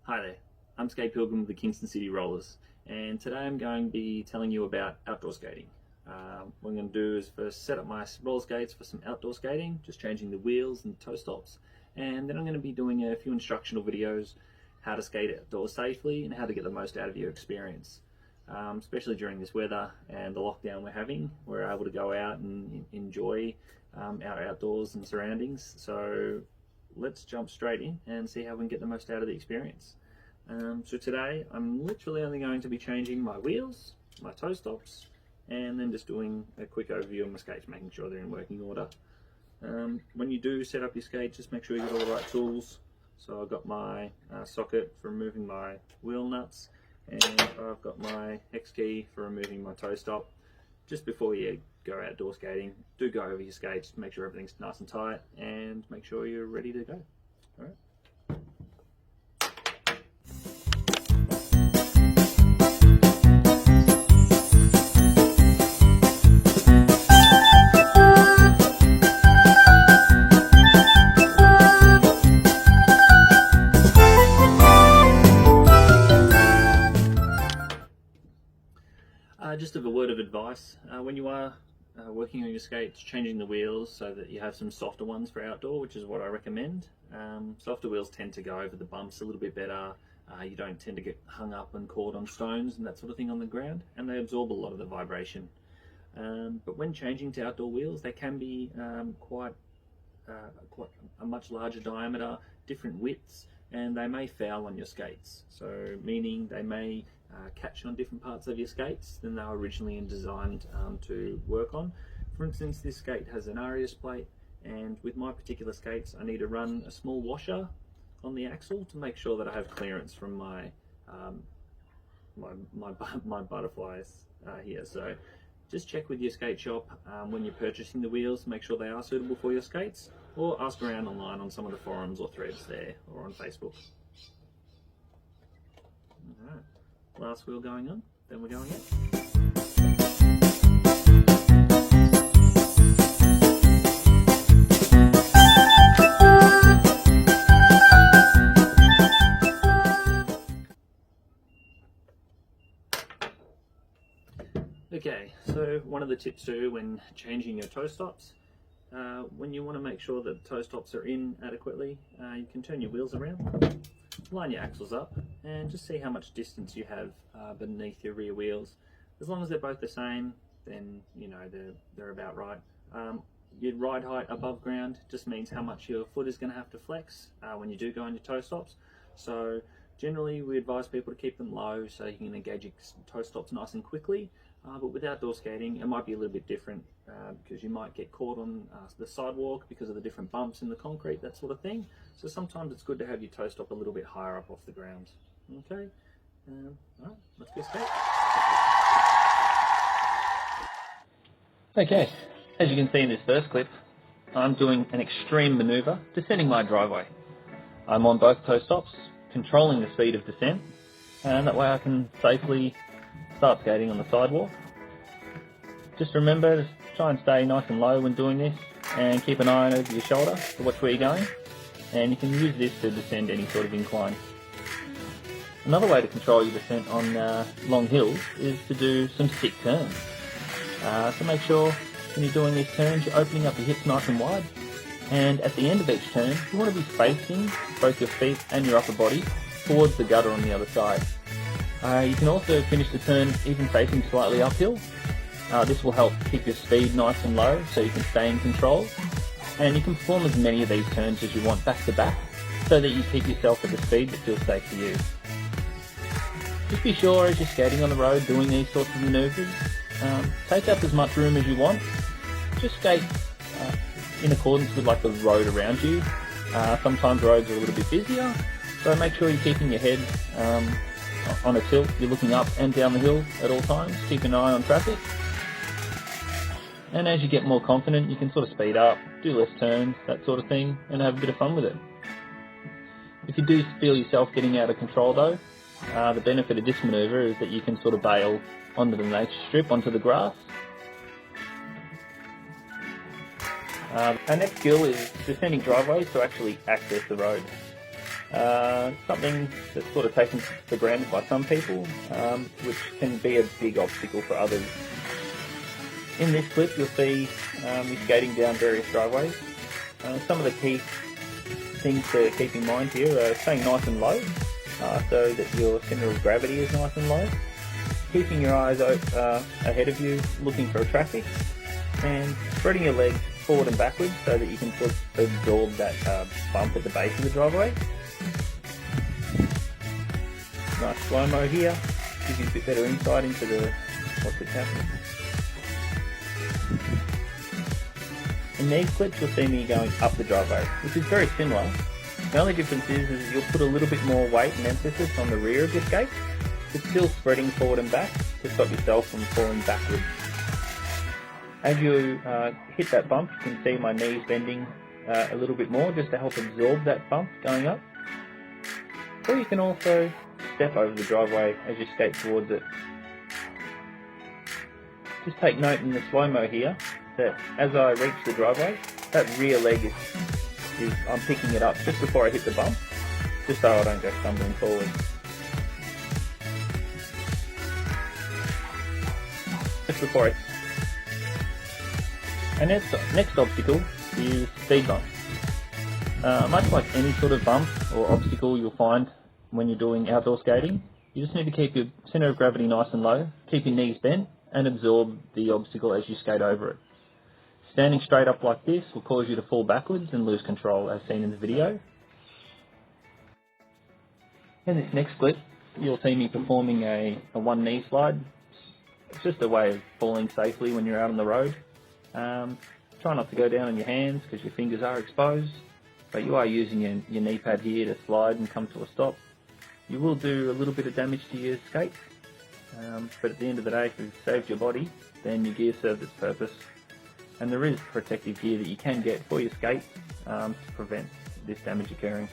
Hi there, I'm Skate Pilgrim of the Kingston City Rollers, and today I'm going to be telling you about outdoor skating. What I'm going to do is first set up my roller skates for some outdoor skating, just changing the wheels and the toe stops, and then I'm going to be doing a few instructional videos, how to skate outdoors safely and how to get the most out of your experience. Especially during this weather and the lockdown we're having, we're able to go out and enjoy our outdoors and surroundings. So let's jump straight in and see how we can get the most out of the experience. So today I'm literally only going to be changing my wheels, my toe stops, and then just doing a quick overview of my skates, making sure they're in working order. When you do set up your skates, just make sure you get all the right tools. So I've got my socket for removing my wheel nuts, and I've got my hex key for removing my toe stop. Just before you go outdoor skating, do go over your skates, make sure everything's nice and tight, and make sure you're ready to go. All right. Just a word of advice, when you are working on your skates, changing the wheels so that you have some softer ones for outdoor, which is what I recommend. Softer wheels tend to go over the bumps a little bit better. You don't tend to get hung up and caught on stones and that sort of thing on the ground, and they absorb a lot of the vibration. But when changing to outdoor wheels, they can be quite a much larger diameter, different widths, and they may foul on your skates. So meaning they may catch on different parts of your skates than they were originally designed to work on. For instance, this skate has an Arius plate, and with my particular skates I need to run a small washer on the axle to make sure that I have clearance from my my butterflies here. So just check with your skate shop when you're purchasing the wheels, make sure they are suitable for your skates, or ask around online on some of the forums or threads there, or on Facebook. Alright, last wheel going on, then we're going in. Okay, so one of the tips too when changing your toe stops, when you want to make sure that toe stops are in adequately, you can turn your wheels around, line your axles up, and just see how much distance you have beneath your rear wheels. As long as they're both the same, then you know they're about right. Your ride height above ground just means how much your foot is going to have to flex when you do go on your toe stops. So generally we advise people to keep them low so you can engage your toe stops nice and quickly. But with outdoor skating, it might be a little bit different because you might get caught on the sidewalk because of the different bumps in the concrete, that sort of thing. So sometimes it's good to have your toe stop a little bit higher up off the ground. Okay, all right, let's go skate. Okay, as you can see in this first clip, I'm doing an extreme maneuver descending my driveway. I'm on both toe stops, controlling the speed of descent, and that way I can safely start skating on the sidewalk. Just remember to try and stay nice and low when doing this, and keep an eye over your shoulder to watch where you're going, and you can use this to descend any sort of incline. Another way to control your descent on long hills is to do some stick turns. So make sure when you're doing these turns you're opening up your hips nice and wide, and at the end of each turn you want to be facing both your feet and your upper body towards the gutter on the other side. You can also finish the turn even facing slightly uphill. This will help keep your speed nice and low so you can stay in control, and you can perform as many of these turns as you want back to back so that you keep yourself at the speed that feels safe for you. Just be sure as you're skating on the road doing these sorts of manoeuvres, take up as much room as you want. Just skate in accordance with like the road around you. Sometimes roads are a little bit busier, so make sure you're keeping your head on a tilt. You're looking up and down the hill at all times. Keep an eye on traffic. And as you get more confident, you can sort of speed up, do less turns, that sort of thing, and have a bit of fun with it. If you do feel yourself getting out of control though, the benefit of this manoeuvre is that you can sort of bail onto the nature strip, onto the grass. Our next skill is descending driveways to actually access the road. Something that's sort of taken for granted by some people, which can be a big obstacle for others. In this clip you'll see me skating down various driveways. Some of the key things to keep in mind here are staying nice and low, so that your centre of gravity is nice and low, keeping your eyes ahead of you, looking for traffic, and spreading your legs forward and backwards so that you can sort of absorb that bump at the base of the driveway. Nice slow-mo here, gives you a bit better insight into what's happening. In these clips you'll see me going up the driveway, which is very similar. The only difference is you'll put a little bit more weight and emphasis on the rear of your skate, but still spreading forward and back to stop yourself from falling backwards. As you hit that bump, you can see my knees bending a little bit more just to help absorb that bump going up. Or you can also step over the driveway as you skate towards it. Just take note in the slow-mo here that as I reach the driveway, that rear leg I'm picking it up just before I hit the bump, just so I don't go stumbling forward. Just before And next obstacle is speed bumps. Much like any sort of bump or obstacle you'll find when you're doing outdoor skating, you just need to keep your centre of gravity nice and low, keep your knees bent, and absorb the obstacle as you skate over it. Standing straight up like this will cause you to fall backwards and lose control, as seen in the video. In this next clip, you'll see me performing a one knee slide. It's just a way of falling safely when you're out on the road. Try not to go down on your hands because your fingers are exposed, but you are using your knee pad here to slide and come to a stop. You will do a little bit of damage to your skate, but at the end of the day, if you've saved your body, then your gear served its purpose. And there is protective gear that you can get for your skate to prevent this damage occurring.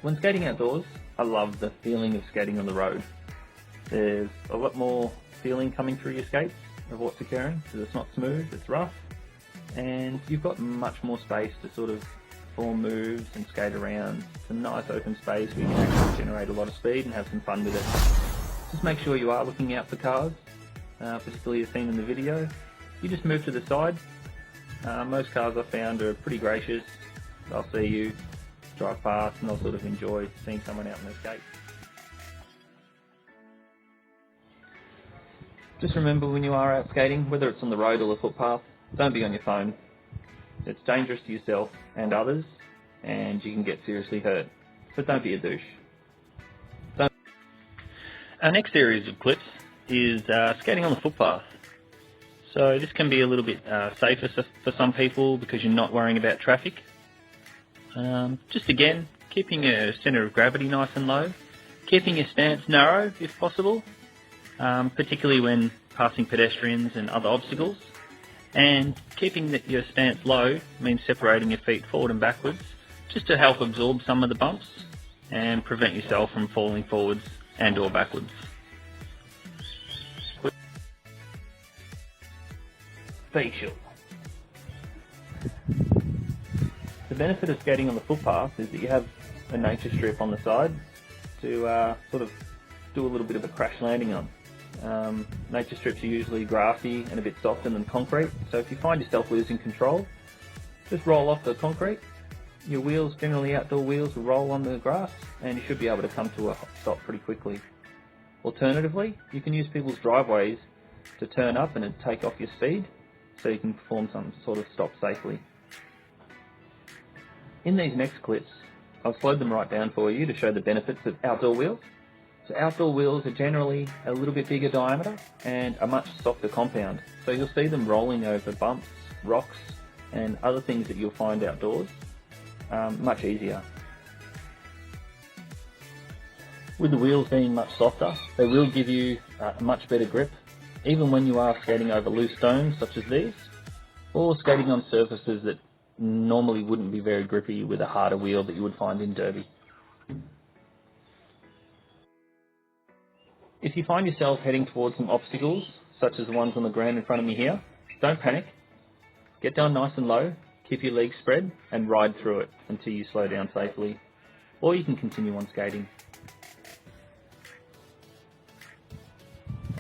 When skating outdoors, I love the feeling of skating on the road. There's a lot more feeling coming through your skates of what's occurring, because it's not smooth, it's rough, and you've got much more space to sort of form moves and skate around. It's a nice open space where you can actually generate a lot of speed and have some fun with it. Just make sure you are looking out for cars, particularly as seen in the video. You just move to the side. Most cars I've found are pretty gracious. They'll see you drive past and they'll sort of enjoy seeing someone out on their skate. Just remember, when you are out skating, whether it's on the road or the footpath, don't be on your phone. It's dangerous to yourself and others, and you can get seriously hurt. So don't be a douche. Our next series of clips is skating on the footpath. So this can be a little bit safer for some people because you're not worrying about traffic. Just again, keeping your centre of gravity nice and low, keeping your stance narrow if possible, particularly when passing pedestrians and other obstacles, and keeping your stance low means separating your feet forward and backwards just to help absorb some of the bumps and prevent yourself from falling forwards and or backwards. Facial. The benefit of skating on the footpath is that you have a nature strip on the side to sort of do a little bit of a crash landing on. Nature strips are usually grassy and a bit softer than concrete, so if you find yourself losing control, just roll off the concrete. Your wheels, generally outdoor wheels, will roll on the grass and you should be able to come to a stop pretty quickly. Alternatively, you can use people's driveways to turn up and take off your speed so you can perform some sort of stop safely. In these next clips, I've slowed them right down for you to show the benefits of outdoor wheels. So outdoor wheels are generally a little bit bigger diameter and a much softer compound. So you'll see them rolling over bumps, rocks and other things that you'll find outdoors much easier. With the wheels being much softer, they will give you a much better grip, even when you are skating over loose stones such as these, or skating on surfaces that normally wouldn't be very grippy with a harder wheel that you would find in derby. If you find yourself heading towards some obstacles, such as the ones on the ground in front of me here, don't panic. Get down nice and low, Keep your legs spread and ride through it until you slow down safely, or you can continue on skating.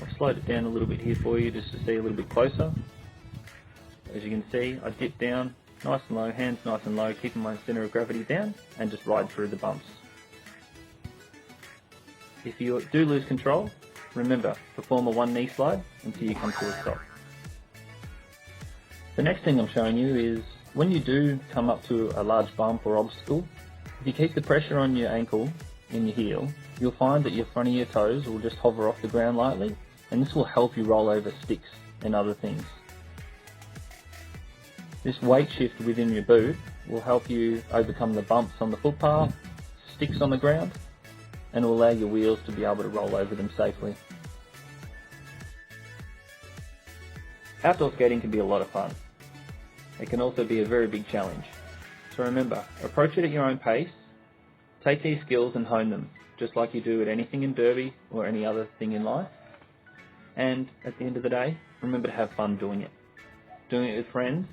I've slowed it down a little bit here for you just to see a little bit closer. As you can see, I dip down nice and low, hands nice and low, keeping my centre of gravity down, and just ride through the bumps. If you do lose control, remember, perform a one knee slide until you come to a stop. The next thing I'm showing you is when you do come up to a large bump or obstacle, if you keep the pressure on your ankle in your heel, you'll find that your front of your toes will just hover off the ground lightly, and this will help you roll over sticks and other things. This weight shift within your boot will help you overcome the bumps on the footpath, sticks on the ground, and will allow your wheels to be able to roll over them safely. Outdoor skating can be a lot of fun. It can also be a very big challenge. So remember, approach it at your own pace, take these skills and hone them, just like you do at anything in derby or any other thing in life. And at the end of the day, remember to have fun doing it. Doing it with friends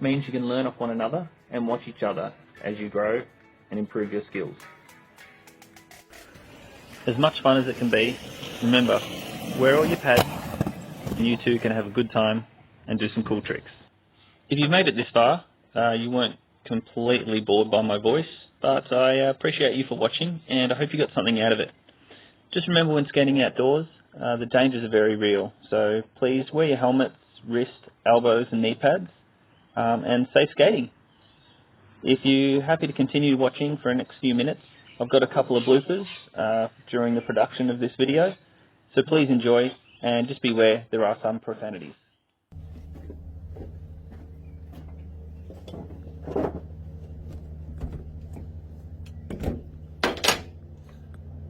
means you can learn off one another and watch each other as you grow and improve your skills. As much fun as it can be, remember, wear all your pads and you two can have a good time and do some cool tricks. If you've made it this far, you weren't completely bored by my voice, but I appreciate you for watching and I hope you got something out of it. Just remember, when skating outdoors, the dangers are very real, so please wear your helmets, wrist, elbows and knee pads, and safe skating. If you're happy to continue watching for the next few minutes, I've got a couple of bloopers during the production of this video, so please enjoy and just beware, there are some profanities.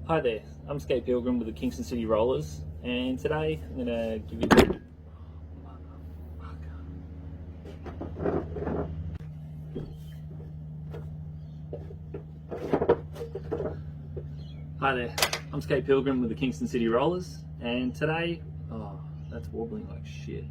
Hi there, I'm Skate Pilgrim with the Kingston City Rollers, and today I'm going to give you Hi there, I'm Skate Pilgrim with the Kingston City Rollers, and today, oh, that's wobbling like shit.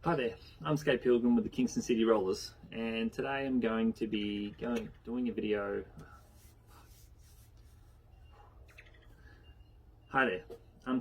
Hi there, I'm Skate Pilgrim with the Kingston City Rollers, and today I'm going to be doing a video. Hi there, I'm